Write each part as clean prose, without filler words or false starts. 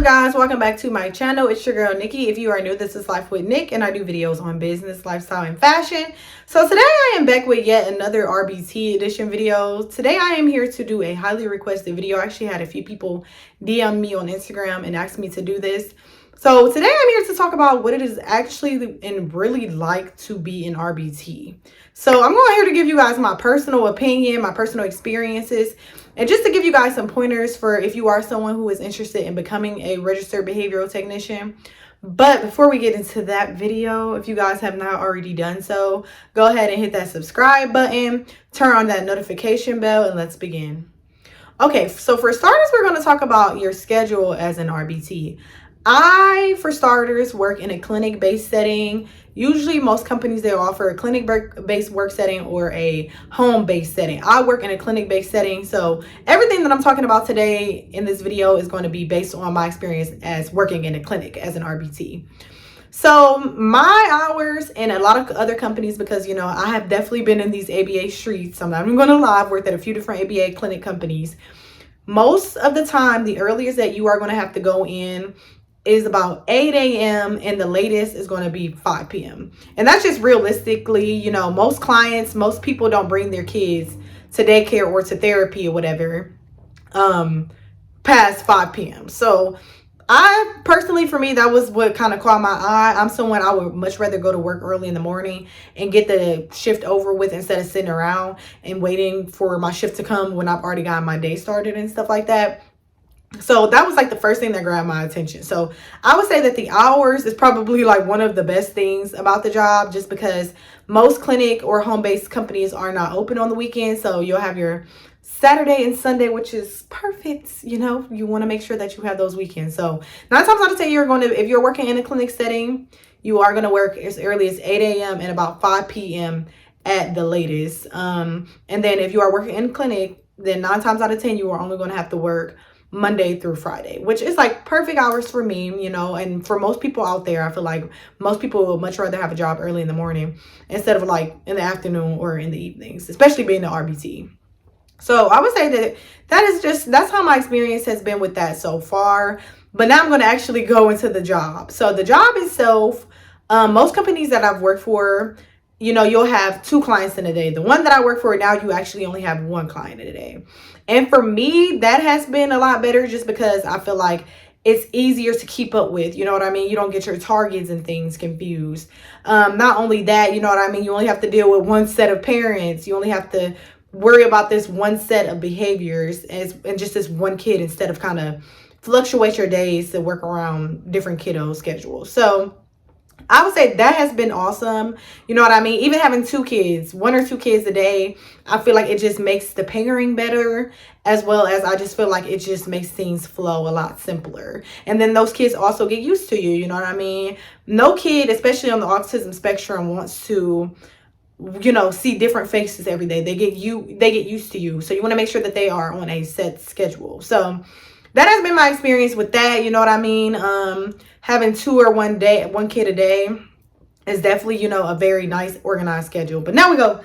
Guys, welcome back to my channel. It's your girl Nikki. If you are new, this is Life with Nick, and I do videos on business, lifestyle, and fashion. So today I am back with yet another RBT edition video. Today I am here to do a highly requested video. I actually had a few people DM me on Instagram and asked me to do this. So today I'm here to talk about what it is actually and really like to be in RBT. So I'm going here to give you guys my personal opinion, my personal experiences, and just to give you guys some pointers for if you are someone who is interested in becoming a registered behavioral technician. But before we get into that video, if you guys have not already done so, go ahead and hit that subscribe button, turn on that notification bell, and let's begin. Okay, so for starters, we're going to talk about your schedule as an RBT. I, for starters, work in a clinic-based setting. Usually, most companies, they offer a clinic-based work setting or a home-based setting. I work in a clinic-based setting, so everything that I'm talking about today in this video is going to be based on my experience as working in a clinic as an RBT. So my hours and a lot of other companies, because, you know, I have definitely been in these ABA streets. I'm not even going to lie. I've worked at a few different ABA clinic companies. Most of the time, the earliest that you are going to have to go in is about 8 a.m. and the latest is going to be 5 p.m. And that's just realistically, you know, most clients, most people don't bring their kids to daycare or to therapy or whatever past 5 p.m. So I personally, for me, that was what kind of caught my eye. I'm someone, I would much rather go to work early in the morning and get the shift over with instead of sitting around and waiting for my shift to come when I've already got my day started and stuff like that. So that was like the first thing that grabbed my attention. So I would say that the hours is probably like one of the best things about the job, just because most clinic or home-based companies are not open on the weekends. So you'll have your Saturday and Sunday, which is perfect. You know, you want to make sure that you have those weekends. So 9 times out of 10, if you're working in a clinic setting, you are going to work as early as 8 a.m. and about 5 p.m. at the latest. And then if you are working in a clinic, then 9 times out of 10, you are only going to have to work Monday through Friday, which is like perfect hours for me, you know. And for most people out there, I feel like most people would much rather have a job early in the morning instead of like in the afternoon or in the evenings, especially being an RBT. So I would say that's how my experience has been with that so far. But now I'm going to actually go into the job. So the job itself, most companies that I've worked for, you know, you'll have 2 clients in a day. The one that I work for now, you actually only have 1 client in a day. And for me, that has been a lot better just because I feel like it's easier to keep up with. You know what I mean? You don't get your targets and things confused. Not only that, you know what I mean? You only have to deal with 1 set of parents. You only have to worry about this 1 set of behaviors and just this 1 kid instead of kind of fluctuate your days to work around different kiddos' schedules. So I would say that has been awesome. You know what I mean? Even having 2 kids, 1 or 2 kids a day, I feel like it just makes the parenting better, as well as I just feel like it just makes things flow a lot simpler. And then those kids also get used to you. You know what I mean? No kid, especially on the autism spectrum, wants to, you know, see different faces every day. They get used to you. So you want to make sure that they are on a set schedule. So that has been my experience with that. You know what I mean? Having 2 or 1 kid a day is definitely, you know, a very nice organized schedule. But now we're going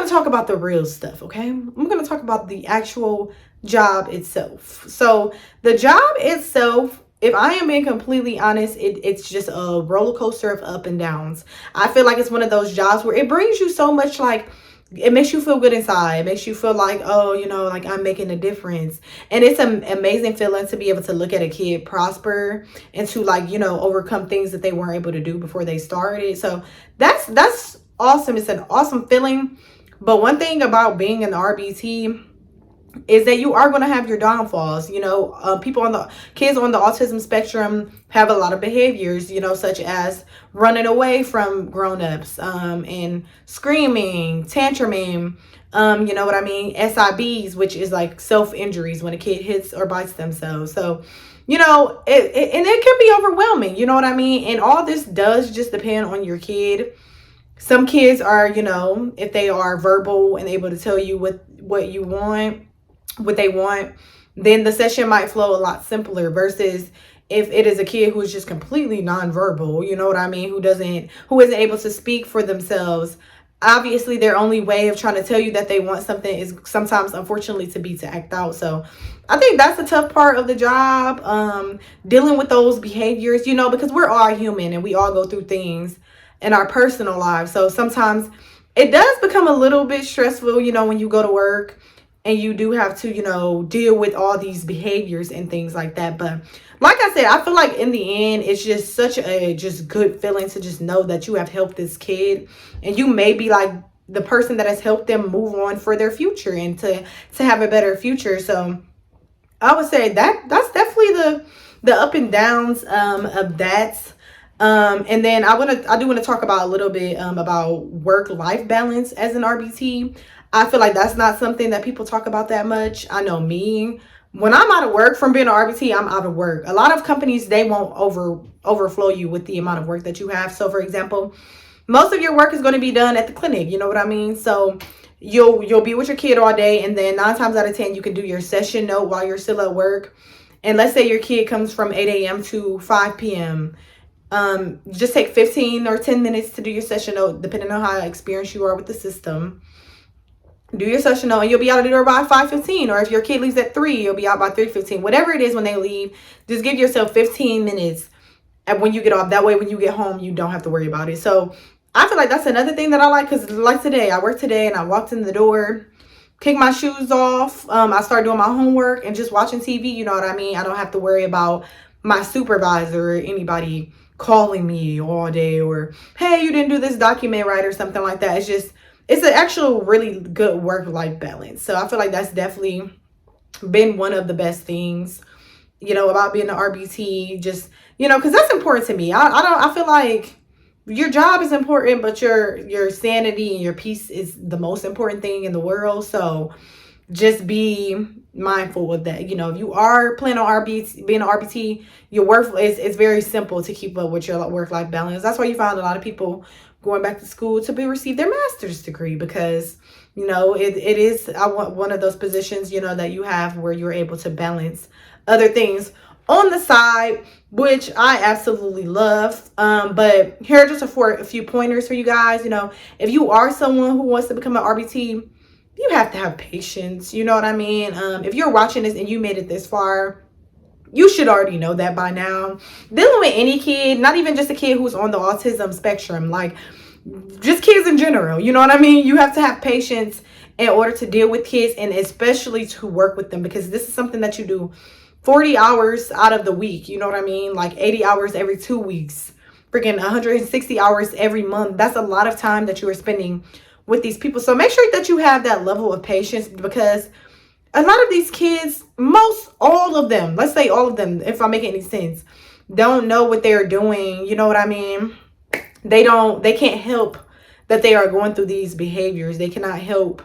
to talk about the real stuff. Okay. I'm going to talk about the actual job itself. So the job itself, if I am being completely honest, it's just a roller coaster of up and downs. I feel like it's one of those jobs where it brings you so much, like, it makes you feel good inside. It makes you feel like, oh, you know, like I'm making a difference. And it's an amazing feeling to be able to look at a kid prosper and to, like, you know, overcome things that they weren't able to do before they started. So that's awesome. It's an awesome feeling. But one thing about being an RBT is that you are going to have your downfalls. You know, kids on the autism spectrum have a lot of behaviors, you know, such as running away from grown-ups, and screaming, tantruming, you know what I mean? SIBs, which is like self-injuries, when a kid hits or bites themselves. So, you know, it can be overwhelming, you know what I mean? And all this does just depend on your kid. Some kids are, you know, if they are verbal and able to tell you what they want, then the session might flow a lot simpler versus if it is a kid who's just completely nonverbal, you know what I mean, who isn't able to speak for themselves. Obviously their only way of trying to tell you that they want something is sometimes, unfortunately, to act out. So I think that's the tough part of the job, dealing with those behaviors, because we're all human and we all go through things in our personal lives. So sometimes it does become a little bit stressful, when you go to work and you do have to, deal with all these behaviors and things like that. But like I said, I feel like in the end, it's just such a just good feeling to just know that you have helped this kid, and you may be like the person that has helped them move on for their future and to have a better future. So I would say that's definitely the up and downs of that. And then I do want to talk about a little bit about work-life balance as an RBT. I feel like that's not something that people talk about that much. I know me, when I'm out of work from being an RBT, I'm out of work. A lot of companies, they won't overflow you with the amount of work that you have. So for example, most of your work is going to be done at the clinic, you know what I mean? So you'll be with your kid all day, and then 9 times out of 10 you can do your session note while you're still at work. And let's say your kid comes from 8 a.m. to 5 p.m. Just take 15 or 10 minutes to do your session note, depending on how experienced you are with the system. Do your session note, and you'll be out of the door by 5:15. Or if your kid leaves at 3, you'll be out by 3:15. Whatever it is when they leave, just give yourself 15 minutes. And when you get off, that way when you get home, you don't have to worry about it. So I feel like that's another thing that I like, because like today, I worked today and I walked in the door, kicked my shoes off. I started doing my homework and just watching TV. You know what I mean? I don't have to worry about my supervisor or anybody calling me all day, or, hey, you didn't do this document right, or something like that. It's an actual really good work-life balance. So I feel like that's definitely been one of the best things, about being an RBT. Just, because that's important to me. I feel like your job is important, but your sanity and your peace is the most important thing in the world. So just be mindful of that. If you are planning on being an RBT, your work is very simple to keep up with your work-life balance. That's why you find a lot of people going back to school to receive their master's degree, because it is one of those positions that you have where you're able to balance other things on the side, which I absolutely love. But here are just a few pointers for you guys. If you are someone who wants to become an RBT, you have to have patience. You know what I mean? If you're watching this and you made it this far, you should already know that by now. Dealing with any kid, not even just a kid who's on the autism spectrum, like just kids in general, you know what I mean? You have to have patience in order to deal with kids, and especially to work with them, because this is something that you do 40 hours out of the week. You know what I mean? Like 80 hours every 2 weeks, freaking 160 hours every month. That's a lot of time that you are spending with these people. So make sure that you have that level of patience, because a lot of these kids, all of them, let's say all of them, if I'm making any sense, don't know what they're doing. You know what I mean? They can't help that they are going through these behaviors. They cannot help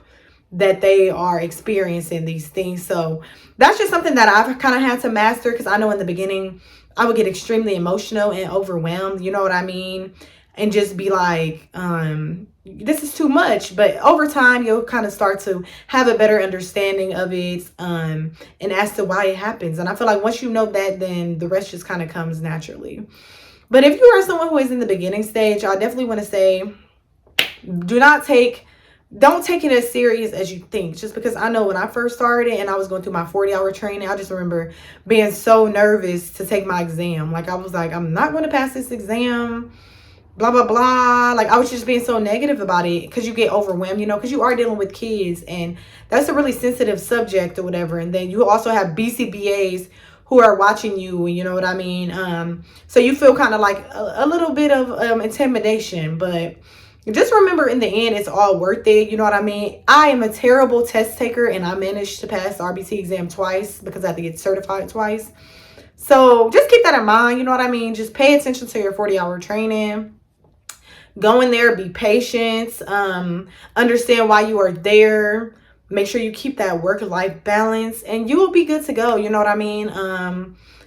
that they are experiencing these things. So that's just something that I've kind of had to master, because I know in the beginning I would get extremely emotional and overwhelmed, you know what I mean? And just be like, this is too much. But over time, you'll kind of start to have a better understanding of it, and as to why it happens. And I feel like once you know that, then the rest just kind of comes naturally. But if you are someone who is in the beginning stage, I definitely want to say, don't take it as serious as you think. Just because I know when I first started and I was going through my 40-hour training, I just remember being so nervous to take my exam. Like I was like, I'm not going to pass this exam, blah, blah, blah. Like I was just being so negative about it, because you get overwhelmed, because you are dealing with kids, and that's a really sensitive subject or whatever. And then you also have BCBAs who are watching you, you know what I mean? So you feel kind of like a little bit of intimidation, but just remember, in the end, it's all worth it. You know what I mean? I am a terrible test taker, and I managed to pass the RBT exam twice because I had to get certified twice. So just keep that in mind. You know what I mean? Just pay attention to your 40-hour training. Go in there, be patient, understand why you are there. Make sure you keep that work-life balance, and you will be good to go. You know what I mean?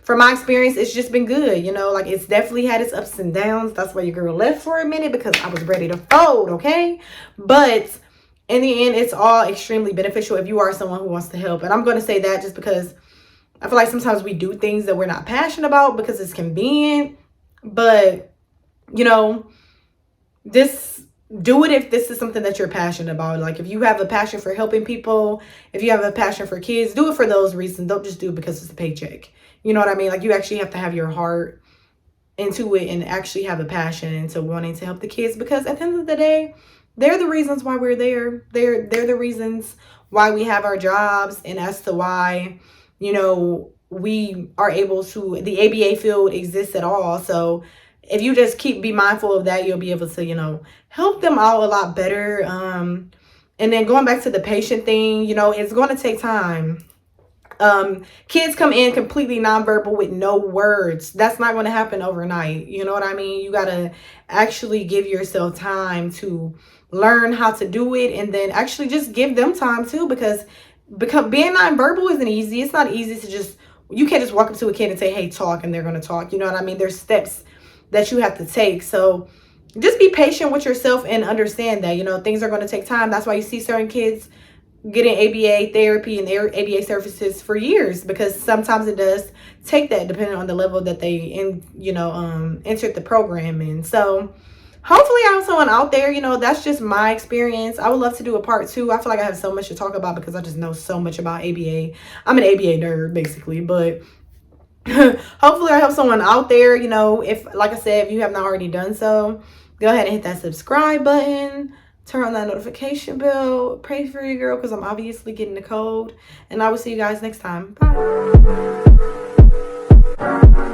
From my experience, it's just been good. Like it's definitely had its ups and downs. That's why your girl left for a minute, because I was ready to fold, okay? But in the end, it's all extremely beneficial if you are someone who wants to help. And I'm going to say that just because I feel like sometimes we do things that we're not passionate about because it's convenient. But, you know, this, do it if this is something that you're passionate about. Like if you have a passion for helping people, if you have a passion for kids, do it for those reasons. Don't just do it because it's a paycheck. You know what I mean? Like you actually have to have your heart into it and actually have a passion into wanting to help the kids, because at the end of the day, they're the reasons why we're there. They're the reasons why we have our jobs, and as to why, you know, we are able to, the ABA field exists at all. So if you just be mindful of that, you'll be able to, you know, help them out a lot better. And then going back to the patient thing, you know, it's going to take time. Kids come in completely nonverbal with no words. That's not going to happen overnight. You know what I mean? You got to actually give yourself time to learn how to do it, and then actually just give them time too, because being nonverbal isn't easy. It's not easy to just, you can't just walk up to a kid and say, hey, talk, and they're going to talk. You know what I mean? There's steps that you have to take. So just be patient with yourself and understand that, you know, things are going to take time. That's why you see certain kids getting ABA therapy and their ABA services for years, because sometimes it does take that, depending on the level that they entered the program in. So hopefully I have someone out there, you know, that's just my experience. I would love to do a part 2. I feel like I have so much to talk about because I just know so much about ABA. I'm an ABA nerd basically, but hopefully I have someone out there, you know, if, like I said, if you have not already done so, go ahead and hit that subscribe button. Turn on that notification bell. Pray for your girl, because I'm obviously getting the cold. And I will see you guys next time. Bye.